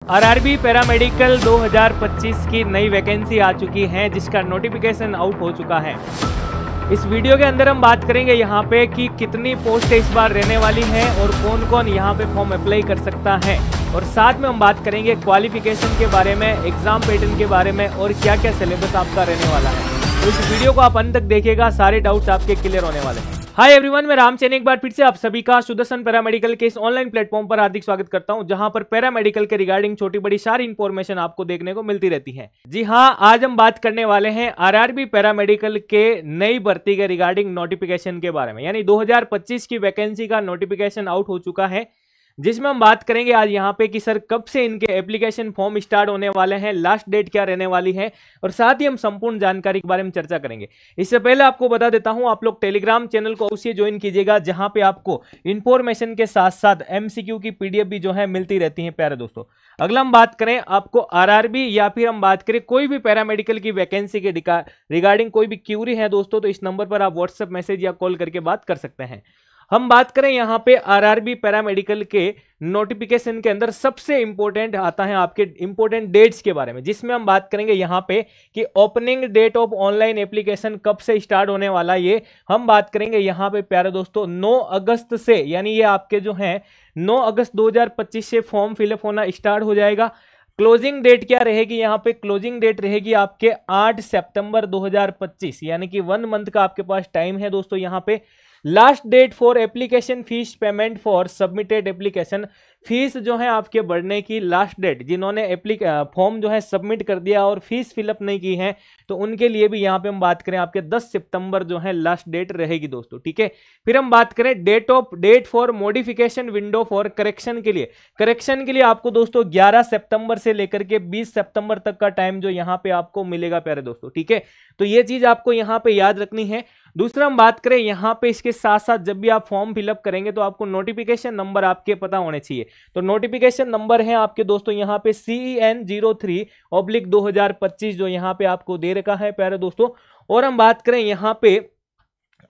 RRB paramedical 2025 की नई vacancy आ चुकी है जिसका नोटिफिकेशन आउट हो चुका है। इस वीडियो के अंदर हम बात करेंगे यहाँ पे कि कितनी पोस्ट इस बार रहने वाली है और कौन कौन यहाँ पे फॉर्म अप्लाई कर सकता है, और साथ में हम बात करेंगे क्वालिफिकेशन के बारे में, एग्जाम पैटर्न के बारे में और क्या क्या सिलेबस आपका रहने वाला है। तो इस वीडियो को आप अंत तक देखिएगा, सारे डाउट्स आपके क्लियर होने वाले हैं। हाय एवरीवन, मैं रामचंद्र एक बार फिर से आप सभी का सुदर्शन पैरामेडिकल के इस ऑनलाइन प्लेटफॉर्म पर हार्दिक स्वागत करता हूं, जहां पर पैरामेडिकल के रिगार्डिंग छोटी बड़ी सारी इंफॉर्मेशन आपको देखने को मिलती रहती है। जी हां, आज हम बात करने वाले हैं आरआरबी पैरामेडिकल के नई भर्ती के रिगार्डिंग नोटिफिकेशन के बारे में। यानी 2025 की वैकेंसी का नोटिफिकेशन आउट हो चुका है, जिसमें हम बात करेंगे आज यहाँ पे कि सर कब से इनके एप्लीकेशन फॉर्म स्टार्ट होने वाले हैं, लास्ट डेट क्या रहने वाली है, और साथ ही हम संपूर्ण जानकारी के बारे में चर्चा करेंगे। इससे पहले आपको बता देता हूं, आप लोग टेलीग्राम चैनल को अवश्य ज्वाइन कीजिएगा, जहां पे आपको इंफॉर्मेशन के साथ साथ एमसीक्यू की पीडीएफ भी जो है मिलती रहती है प्यारे दोस्तों। अगला हम बात करें आपको आरआरबी या फिर हम बात करें कोई भी पैरामेडिकल की वैकेंसी के रिगार्डिंग कोई भी क्यूरी है दोस्तों, तो इस नंबर पर आप व्हाट्सएप मैसेज या कॉल करके बात कर सकते हैं। हम बात करें यहाँ पे आरआरबी पैरामेडिकल के नोटिफिकेशन के अंदर सबसे इंपॉर्टेंट आता है आपके इंपॉर्टेंट डेट्स के बारे में, जिसमें हम बात करेंगे यहाँ पे कि opening date of online application कब से स्टार्ट होने वाला है। ये हम बात करेंगे यहाँ पे प्यारे दोस्तों 9 अगस्त से, यानी ये आपके जो है 9 अगस्त 2025 से फॉर्म फिलअप होना स्टार्ट हो जाएगा। क्लोजिंग डेट क्या रहेगी यहाँ पे? क्लोजिंग डेट रहेगी आपके 8 सितंबर 2025, यानी कि 1 मंथ का आपके पास टाइम है दोस्तों। यहाँ पे last date for application fee payment for submitted application, fee जो है आपके भरने की लास्ट डेट, जिन्होंने फॉर्म जो है सबमिट कर दिया और फीस फिलअप नहीं की है, तो उनके लिए भी यहाँ पे हम बात करें आपके 10 सितंबर जो है लास्ट डेट रहेगी दोस्तों, ठीक है। फिर हम बात करें date for modification window for correction के लिए आपको दोस्तों 11 सितंबर से लेकर के 20 सितंबर तक का टाइम जो यहाँ पे आपको मिलेगा प्यारे दोस्तों, ठीक है। तो ये चीज आपको यहाँ पे याद रखनी है। दूसरा हम बात करें यहाँ पे इसके साथ साथ जब भी आप फॉर्म फिलअप करेंगे तो आपको नोटिफिकेशन नंबर आपके पता होने चाहिए। तो नोटिफिकेशन नंबर है आपके दोस्तों यहाँ पे CEN 03/2025 जो यहाँ पे आपको दे रखा है प्यारे दोस्तों। और हम बात करें यहाँ पे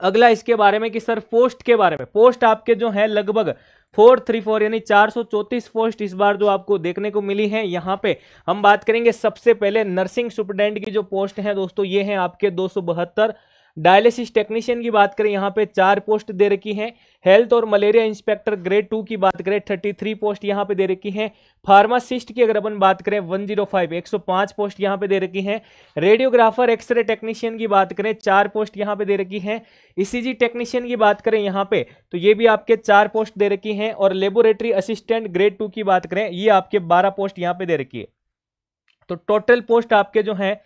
अगला इसके बारे में कि सर पोस्ट के बारे में, पोस्ट आपके जो है लगभग 434 यानी 434 पोस्ट इस बार जो आपको देखने को मिली है। यहाँ पे हम बात करेंगे सबसे पहले नर्सिंग सुपरडेंट की जो पोस्ट है दोस्तों, ये है आपके 272। डायलिसिस टेक्नीशियन की बात करें यहाँ पे 4 पोस्ट दे रखी हैं। हेल्थ और मलेरिया इंस्पेक्टर ग्रेड 2 की बात करें 33 पोस्ट यहाँ पे दे रखी हैं। फार्मासिस्ट की अगर अपन बात करें 105 पोस्ट यहाँ पे दे रखी हैं। रेडियोग्राफर एक्सरे टेक्नीशियन की बात करें 4 पोस्ट यहाँ पे दे रखी हैं। ईसीजी टेक्नीशियन की बात करें यहाँ पे तो ये भी आपके 4 पोस्ट दे रखी हैं। और लेबोरेटरी असिस्टेंट ग्रेड 2 की बात करें, ये आपके 12 पोस्ट यहाँ पे दे रखी है। तो टोटल पोस्ट आपके जो है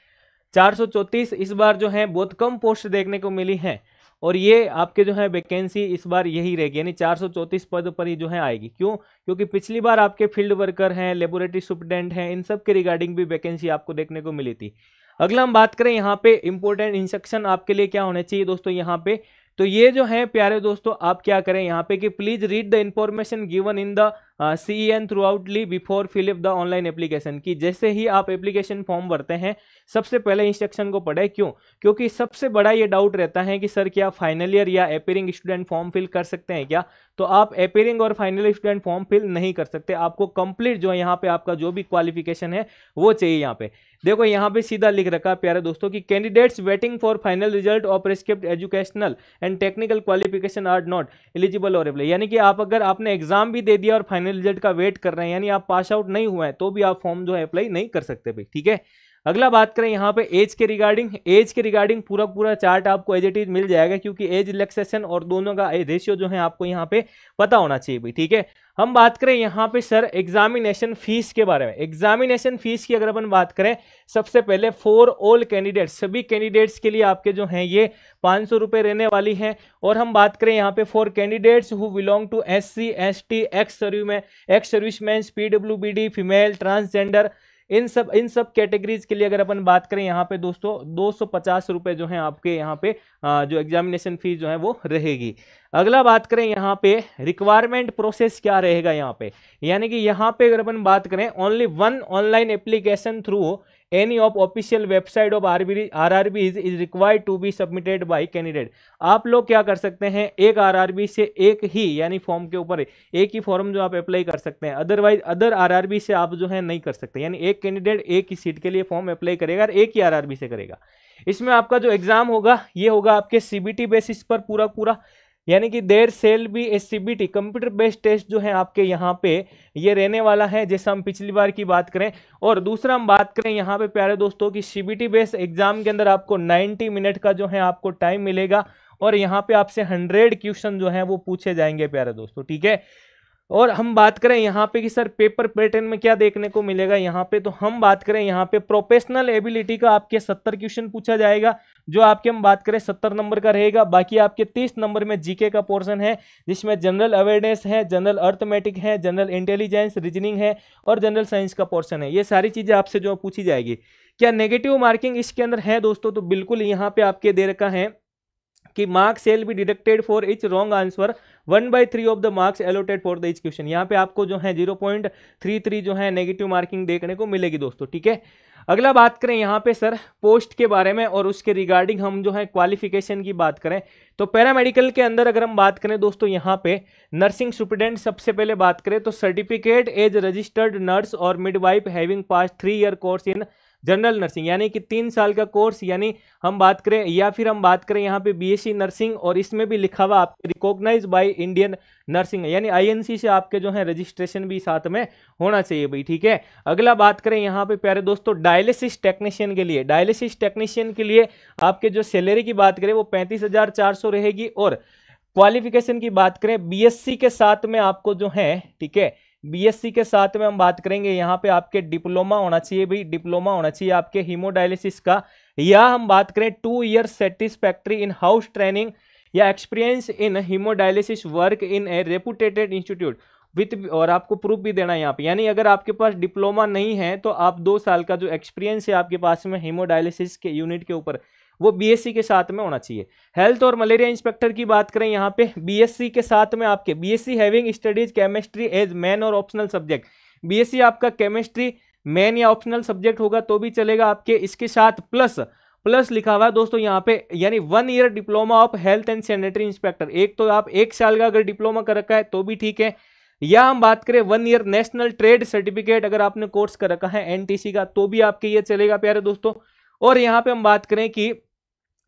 434 इस बार जो है बहुत कम पोस्ट देखने को मिली है, और ये आपके जो है वैकेंसी इस बार यही रहेगी, यानी 434 पद पर ही जो है आएगी। क्यों? क्योंकि पिछली बार आपके फील्ड वर्कर हैं, लेबोरेटरी सुपरडेंट हैं, इन सब के रिगार्डिंग भी वैकेंसी आपको देखने को मिली थी। अगला हम बात करें यहाँ पे इंपॉर्टेंट इंस्ट्रक्शन आपके लिए क्या होने चाहिए दोस्तों यहाँ पे, तो ये जो है प्यारे दोस्तों आप क्या करें यहाँ पे कि please read the information given in the CEN थ्रूआउटली before fill up the online application, की जैसे ही आप एप्लीकेशन फॉर्म भरते हैं सबसे पहले इंस्ट्रक्शन को पढ़े। क्यों? क्योंकि सबसे बड़ा ये डाउट रहता है कि सर क्या फाइनल ईयर या एपियरिंग स्टूडेंट फॉर्म फिल कर सकते हैं क्या? तो आप एपियरिंग और फाइनल स्टूडेंट फॉर्म फिल नहीं कर सकते, आपको कंप्लीट जो है यहाँ पे आपका जो भी क्वालिफिकेशन है वो चाहिए। यहाँ पे देखो, यहाँ पे सीधा लिख रखा है प्यारे दोस्तों कि candidates waiting for final result of प्रिस्क्रिप्ट educational and technical qualification are not eligible और अप्लाई, यानी कि आप अगर आपने एग्जाम भी दे दिया और फाइनल रिजल्ट का वेट कर रहे हैं, यानी आप पास आउट नहीं हुए हैं, तो भी आप फॉर्म जो है अप्लाई नहीं कर सकते भाई, ठीक है। अगला बात करें यहाँ पे एज के रिगार्डिंग पूरा चार्ट आपको एज इट इज मिल जाएगा, क्योंकि एज रिलैक्सेशन और दोनों का रेशियो जो है आपको यहाँ पे पता होना चाहिए भाई, ठीक है। हम बात करें यहाँ पे सर एग्जामिनेशन फीस के बारे में। एग्जामिनेशन फीस की अगर अपन बात करें, सबसे पहले फॉर ऑल कैंडिडेट्स, सभी कैंडिडेट्स के लिए आपके जो हैं ये 500 रुपये रहने वाली हैं। और हम बात करें यहाँ पे for candidates who belong to SC ST ex serviceman PWBD female transgender, इन सब कैटेगरीज के लिए अगर अपन बात करें यहाँ पे दोस्तों 250 रुपये जो है आपके यहाँ पे जो एग्जामिनेशन फीस जो है वो रहेगी। अगला बात करें यहाँ पे रिक्वायरमेंट प्रोसेस क्या रहेगा यहाँ पे, यानी कि यहाँ पे अगर अपन बात करें only 1 online application through any of official website of RRB is required to be submitted by candidate. आप लोग क्या कर सकते हैं, एक आरआरबी से एक ही यानी फॉर्म के ऊपर एक ही फॉर्म जो आप अप्लाई कर सकते हैं, अदरवाइज अदर आरआरबी से आप जो है नहीं कर सकते। यानी एक कैंडिडेट एक ही सीट के लिए फॉर्म अप्लाई करेगा और एक ही आरआरबी से करेगा। इसमें आपका जो एग्जाम होगा ये होगा आपके सीबीटी बेसिस पर पूरा, यानी कि there shall be a CBT computer based test जो है आपके यहाँ पे ये रहने वाला है, जैसा हम पिछली बार की बात करें। और दूसरा हम बात करें यहाँ पे प्यारे दोस्तों की सीबीटी बेस्ड एग्जाम के अंदर आपको 90 मिनट का जो है आपको टाइम मिलेगा और यहाँ पे आपसे 100 क्वेश्चन जो है वो पूछे जाएंगे प्यारे दोस्तों, ठीक है। और हम बात करें यहाँ पे कि सर पेपर पैटर्न में क्या देखने को मिलेगा यहाँ पे, तो हम बात करें यहाँ पे प्रोफेशनल एबिलिटी का आपके 70 क्वेश्चन पूछा जाएगा, जो आपके हम बात करें 70 नंबर का रहेगा। बाकी आपके 30 नंबर में जीके का पोर्शन है, जिसमें जनरल अवेयरनेस है, जनरल अर्थमेटिक है, जनरल इंटेलिजेंस, रीजनिंग है और जनरल साइंस का पोर्शन है। ये सारी चीजें आपसे जो पूछी जाएगी। क्या नेगेटिव मार्किंग इसके अंदर है दोस्तों, तो बिल्कुल यहाँ पे आपके दे रखा है कि marks shall be deducted for each wrong answer 1/3 of the marks allotted for the each question. यहाँ पे आपको जो है 0.33 जो है नेगेटिव मार्किंग देखने को मिलेगी दोस्तों, ठीक है। अगला बात करें यहाँ पे सर पोस्ट के बारे में और उसके रिगार्डिंग हम जो है क्वालिफिकेशन की बात करें तो पैरामेडिकल के अंदर अगर हम बात करें दोस्तों यहाँ पे नर्सिंग स्टूडेंट सबसे पहले बात करें तो सर्टिफिकेट एज रजिस्टर्ड नर्स और midwife having pass 3 year course in general nursing, यानी कि 3 साल का कोर्स, यानी हम बात करें या फिर हम बात करें यहाँ पे बीएससी नर्सिंग और इसमें भी लिखा हुआ आपके रिकॉग्नाइज बाय इंडियन नर्सिंग, यानी आईएनसी से आपके जो है रजिस्ट्रेशन भी साथ में होना चाहिए भाई, ठीक है। अगला बात करें यहाँ पे प्यारे दोस्तों डायलिसिस टेक्नीशियन के लिए, डायलिसिस टेक्नीशियन के लिए आपके जो सैलरी की बात करें वो 35,400 रहेगी। और क्वालिफिकेशन की बात करें बीएससी के साथ में आपको जो है, ठीक है, बीएससी के साथ में हम बात करेंगे यहाँ पे आपके डिप्लोमा होना चाहिए भाई, डिप्लोमा होना चाहिए आपके हीमोडायलिसिस का, या हम बात करें 2 year satisfactory in house training या experience in haemodialysis work in A reputed institute with, और आपको प्रूफ भी देना है यहाँ पे। यानी अगर आपके पास डिप्लोमा नहीं है तो आप 2 साल का जो एक्सपीरियंस है आपके पास में हीमोडायलिसिस के यूनिट के ऊपर वो बीएससी के साथ में होना चाहिए। हेल्थ और मलेरिया इंस्पेक्टर की बात करें यहाँ पे बीएससी के साथ में आपके BSc having studies chemistry as main और ऑप्शनल सब्जेक्ट, बीएससी आपका केमिस्ट्री मेन या ऑप्शनल सब्जेक्ट होगा तो भी चलेगा आपके, इसके साथ प्लस लिखा हुआ है दोस्तों यहाँ पे, यानी 1 year diploma of health and sanitary inspector, एक तो आप 1 साल का अगर डिप्लोमा कर रखा है तो भी ठीक है, या हम बात करें 1 ईयर नेशनल ट्रेड सर्टिफिकेट अगर आपने कोर्स कर रखा है एनटीसी का तो भी आपके ये चलेगा प्यारे दोस्तों। और यहाँ पे हम बात करें कि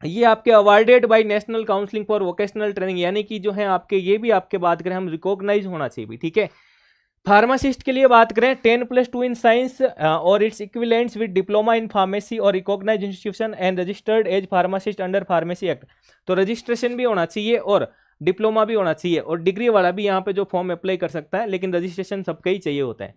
ये आपके awarded by national counselling for vocational training, यानी कि जो है आपके ये भी आपके बात करें हम रिकॉग्नाइज होना चाहिए भी, ठीक है। फार्मासिस्ट के लिए बात करें 10+2 इन साइंस और it's equivalents with diploma in pharmacy और recognised institution and registered as pharmacist under pharmacy act, तो रजिस्ट्रेशन भी होना चाहिए और डिप्लोमा भी होना चाहिए और डिग्री वाला भी यहाँ पे जो फॉर्म अप्लाई कर सकता है, लेकिन रजिस्ट्रेशन सबका ही चाहिए होता है।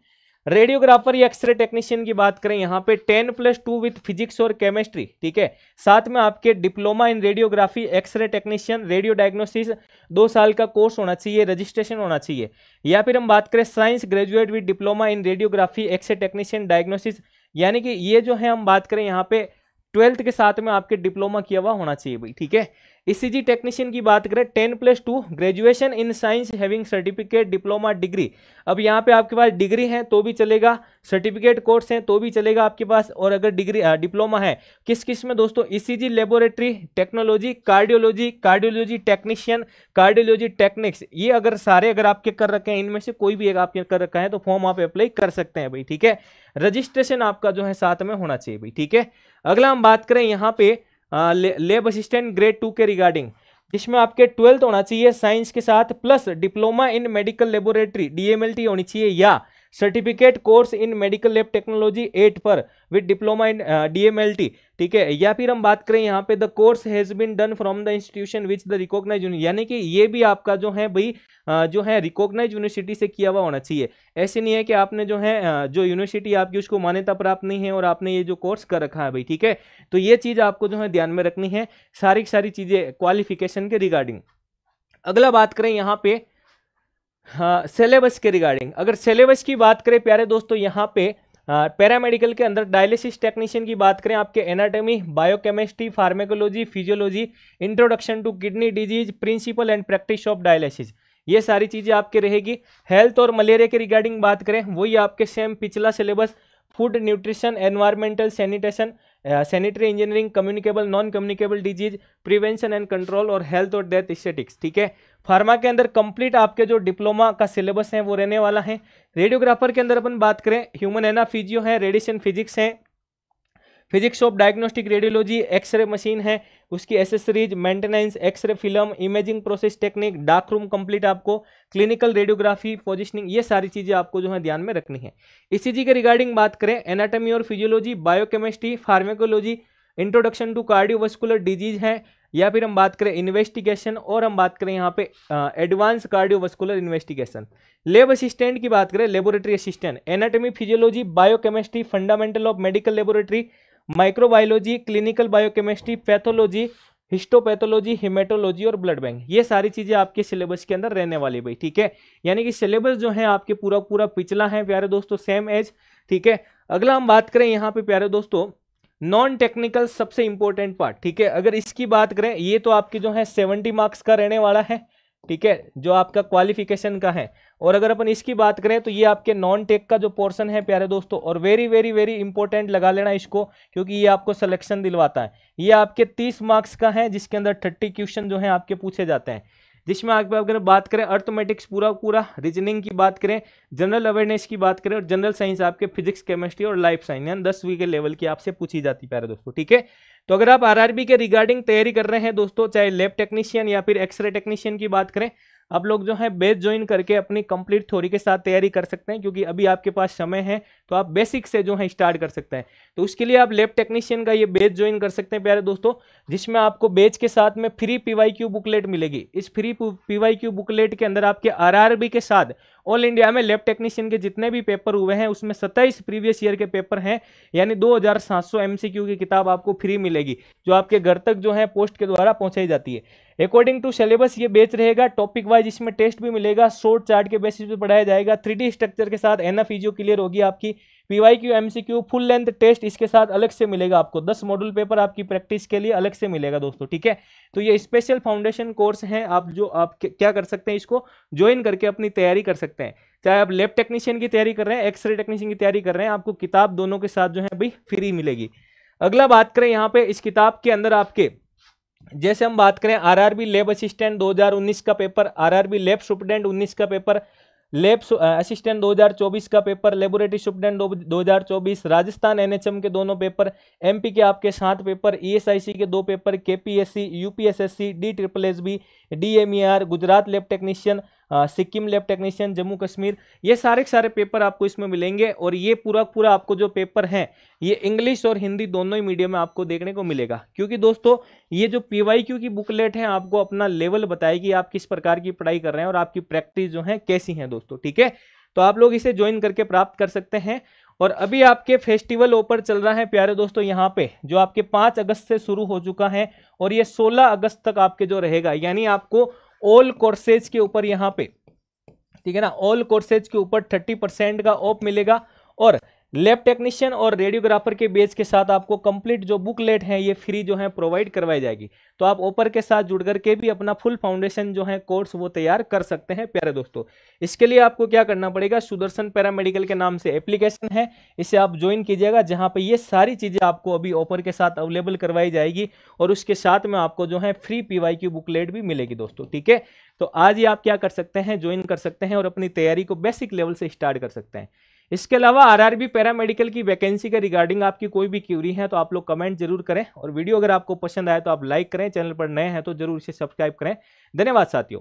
रेडियोग्राफर या एक्सरे टेक्नीशियन की बात करें यहाँ पे 10+2 विथ फिजिक्स और केमिस्ट्री, ठीक है, साथ में आपके diploma in radiography, X ray technician, radio diagnosis 2 साल का कोर्स होना चाहिए, रजिस्ट्रेशन होना चाहिए। या फिर हम बात करें science graduate with diploma in radiography, X ray technician, diagnosis, यानी कि ये जो है हम बात करें यहाँ पे 12th के साथ में आपके डिप्लोमा किया हुआ होना चाहिए भाई, ठीक है। ईसीजी टेक्नीशियन की बात करें 10+2 graduation in science having certificate diploma degree, अब यहाँ पे आपके पास डिग्री है तो भी चलेगा, सर्टिफिकेट कोर्स है तो भी चलेगा आपके पास, और अगर डिग्री डिप्लोमा है किस में दोस्तों, ECG laboratory technology, cardiology technician, cardiology techniques, ये अगर सारे अगर आपके कर रखे हैं इनमें से कोई भी एक आपके कर रखा है तो फॉर्म आप अप्लाई कर सकते हैं भाई, ठीक है। रजिस्ट्रेशन आपका जो है साथ में होना चाहिए भाई, ठीक है। अगला हम बात करें यहाँ पे लेब असिस्टेंट ग्रेड 2 के रिगार्डिंग, जिसमें आपके 12th होना चाहिए साइंस के साथ plus diploma in medical laboratory DMLT होनी चाहिए, या certificate course in medical lab technology 8 पर विद डिप्लोमा इन डीएमएलटी, ठीक है। या फिर हम बात करें यहाँ पे the course has been done from the institution which the recognise, यानी कि ये भी आपका जो है भाई जो है रिकॉग्नाइज यूनिवर्सिटी से किया हुआ होना चाहिए। ऐसे नहीं है कि आपने जो है जो यूनिवर्सिटी आपकी उसको मान्यता प्राप्त नहीं है और आपने ये जो कोर्स कर रखा है भाई, ठीक है। तो ये चीज़ आपको जो है ध्यान में रखनी है, सारी चीज़ें क्वालिफिकेशन के रिगार्डिंग। अगला बात करें यहाँ पे सिलेबस के रिगार्डिंग, अगर सिलेबस की बात करें प्यारे दोस्तों यहाँ पे पैरामेडिकल के अंदर डायलिसिस टेक्नीशियन की बात करें आपके anatomy, biochemistry, pharmacology, physiology, introduction to kidney disease, principle and practice of dialysis, ये सारी चीजें आपके रहेगी। हेल्थ और मलेरिया के रिगार्डिंग बात करें वही आपके सेम पिछला syllabus food nutrition, environmental, sanitation, sanitary engineering, communicable non communicable disease, prevention and control और हेल्थ और डेथ स्टैटिस्टिक्स। ठीक है, फार्मा के अंदर कंप्लीट आपके जो डिप्लोमा का सिलेबस है वो रहने वाला है। रेडियोग्राफर के अंदर अपन बात करें, ह्यूमन एनाफिजियो है, रेडिएशन फिजिक्स है, physics of diagnostic radiology, X ray machine है, उसकी accessories, maintenance, X ray film, imaging process technique, dark room complete आपको, क्लिनिकल रेडियोग्राफी, पोजिशनिंग, ये सारी चीजें आपको जो है ध्यान में रखनी है। ईसीजी के रिगार्डिंग बात करें, एनाटॉमी और physiology, biochemistry, pharmacology, introduction to cardiovascular disease है, या फिर हम बात करें इन्वेस्टिगेशन, और हम बात करें यहाँ पे advance cardiovascular investigation. Lab assistant की बात करें, laboratory assistant, anatomy, physiology, biochemistry, fundamental of medical laboratory, microbiology, clinical biochemistry, pathology, histopathology, haematology और ब्लड बैंक, ये सारी चीजें आपके सिलेबस के अंदर रहने वाली भाई। ठीक है, यानी कि सिलेबस जो है आपके पूरा पूरा पिछला है प्यारे दोस्तों, सेम एज। ठीक है, अगला हम बात करें यहाँ पे प्यारे दोस्तों, नॉन टेक्निकल सबसे इंपॉर्टेंट पार्ट। ठीक है, अगर इसकी बात करें, ये तो आपके जो है 70 मार्क्स का रहने वाला है। ठीक है, जो आपका क्वालिफिकेशन का है। और अगर अपन इसकी बात करें तो ये आपके नॉन टेक का जो पोर्शन है प्यारे दोस्तों, और वेरी वेरी वेरी इंपॉर्टेंट लगा लेना इसको, क्योंकि ये आपको सिलेक्शन दिलवाता है। ये आपके 30 मार्क्स का है, जिसके अंदर 30 क्वेश्चन जो है आपके पूछे जाते हैं, जिसमें अगर बात करें अर्थमेटिक्स पूरा पूरा, रीजनिंग की बात करें, जनरल अवेयरनेस की बात करें, और जनरल साइंस आपके फिजिक्स, केमिस्ट्री और लाइफ साइंस, यानी 10वीं के लेवल की आपसे पूछी जाती है प्यारे दोस्तों। ठीक है, तो अगर आप आरआरबी के रिगार्डिंग तैयारी कर रहे हैं दोस्तों, चाहे लैब टेक्नीशियन या फिर एक्सरे टेक्नीशियन की बात करें, आप लोग जो है बेस ज्वाइन करके अपनी कंप्लीट थ्योरी के साथ तैयारी कर सकते हैं, क्योंकि अभी आपके पास समय है, तो आप बेसिक से जो है स्टार्ट कर सकते हैं। तो उसके लिए आप लैब टेक्नीशियन का ये बेस ज्वाइन कर सकते हैं प्यारे दोस्तों, जिसमें आपको बेच के साथ में फ्री पीवाईक्यू बुकलेट मिलेगी। इस फ्री पीवाईक्यू बुकलेट के अंदर आपके आरआरबी के साथ ऑल इंडिया में लैब टेक्नीशियन के जितने भी पेपर हुए हैं, उसमें 27 प्रीवियस ईयर के पेपर हैं, यानी 2700 एमसीक्यू की किताब आपको फ्री मिलेगी, जो आपके घर तक जो है पोस्ट के द्वारा पहुंचाई जाती है। अकॉर्डिंग टू सिलेबस ये बेच रहेगा, टॉपिक वाइज इसमें टेस्ट भी मिलेगा, शॉर्ट चार्ट के बेसिस पे पढ़ाया जाएगा, 3D स्ट्रक्चर के साथ एनाफिजियो क्लियर होगी आपकी, PYQ MCQ full length test इसके साथ अलग से मिलेगा आपको, 10 मॉड्यूल पेपर आपकी प्रैक्टिस के लिए अलग से मिलेगा दोस्तों। ठीक है, तो ये स्पेशल फाउंडेशन कोर्स है, आप जो आप क्या कर सकते हैं, इसको ज्वाइन करके अपनी तैयारी कर सकते हैं। चाहे आप लैब टेक्नीशियन की तैयारी कर रहे हैं, एक्सरे टेक्नीशियन की तैयारी कर रहे हैं, आपको किताब दोनों के साथ जो है भाई फ्री मिलेगी। अगला बात करें यहाँ पे, इस किताब के अंदर आपके जैसे हम बात करें आरआरबी लैब असिस्टेंट 2019 का पेपर, आरआरबी लैब सुपरडेंट 19 का पेपर, लैब असिस्टेंट 2024 का paper, laboratory superintendent 2024, Rajasthan NHM के दोनों पेपर, एमपी के आपके 7 पेपर, ईएसआईसी के 2 paper, KPSC, UPSSC, DSSB, DMER, Gujarat lab technician, Sikkim lab technician, Jammu Kashmir, ये सारे के सारे पेपर आपको इसमें मिलेंगे। और ये पूरा पूरा आपको जो पेपर है, ये इंग्लिश और हिंदी दोनों ही मीडियम में आपको देखने को मिलेगा, क्योंकि दोस्तों ये जो पीवाईक्यू की बुकलेट है आपको अपना लेवल बताएगी, आप किस प्रकार की पढ़ाई कर रहे हैं और आपकी प्रैक्टिस जो है कैसी है दोस्तों। ठीक है, तो आप लोग इसे ज्वाइन करके प्राप्त कर सकते हैं। और अभी आपके फेस्टिवल ऑफर चल रहा है प्यारे दोस्तों, यहाँ पे जो आपके 5 अगस्त से शुरू हो चुका है, और ये 16 अगस्त तक आपके जो रहेगा, यानी आपको ऑल कोर्सेज के ऊपर यहाँ पे, ठीक है ना, ऑल कोर्सेज के ऊपर 30% का ऑफ मिलेगा। और लैब टेक्नीशियन और रेडियोग्राफर के बेच के साथ आपको कंप्लीट जो बुकलेट है ये फ्री जो है प्रोवाइड करवाई जाएगी। तो आप ऑफर के साथ जुड़ करके भी अपना फुल फाउंडेशन जो है कोर्स वो तैयार कर सकते हैं प्यारे दोस्तों। इसके लिए आपको क्या करना पड़ेगा, सुदर्शन पैरामेडिकल के नाम से एप्लीकेशन है, इसे आप ज्वाइन कीजिएगा, जहां पे ये सारी चीजें आपको अभी ऑफर के साथ अवेलेबल करवाई जाएगी, और उसके साथ में आपको जो है फ्री पीवाईक्यू बुकलेट भी मिलेगी दोस्तों। ठीक है, तो आज ही आप क्या कर सकते हैं, ज्वाइन कर सकते हैं और अपनी तैयारी को बेसिक लेवल से स्टार्ट कर सकते हैं। इसके अलावा आरआरबी पैरामेडिकल की वैकेंसी के रिगार्डिंग आपकी कोई भी क्यूरी है तो आप लोग कमेंट जरूर करें, और वीडियो अगर आपको पसंद आए तो आप लाइक करें, चैनल पर नए हैं तो जरूर इसे सब्सक्राइब करें। धन्यवाद साथियों।